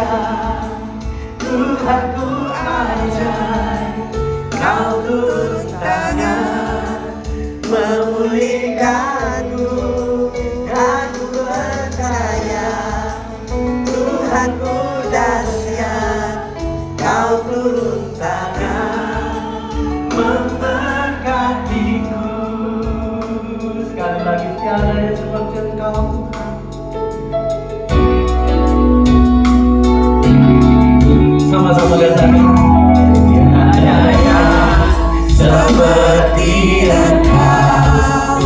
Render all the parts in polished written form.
dahsyat, Tuhanku ajaib, Kau turun tangan memulihkanku. Aku percaya Tuhanku dahsyat, Kau turun tangan memberkatiku. Sekali lagi, tiada yang seperti Engkau Tuhan. Sama-sama katakan, tiada yang seperti Engkau,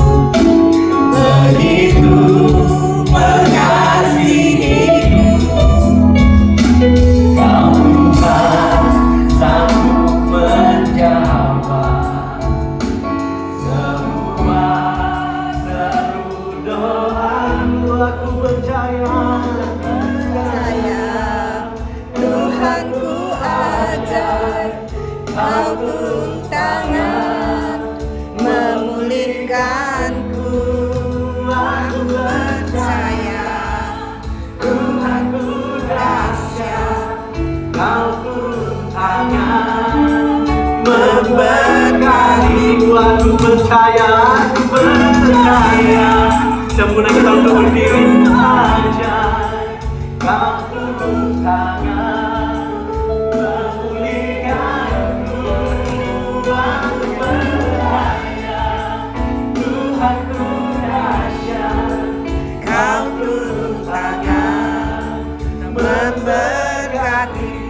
begitu mengasihiku. Kau Tuhan sanggup menjawab semua seru doaku. Aku percaya Tuhanku ajaib, Kau turun tangan memulihkanku. Aku percaya Tuhanku dahsyat, Kau turun tangan memberkatiku. Aku percaya sempurna kita untuk berdiri saja. Kau turun tangan memulihkanku. Aku percaya Tuhanku dahsyat, Kau turun tangan memberkati.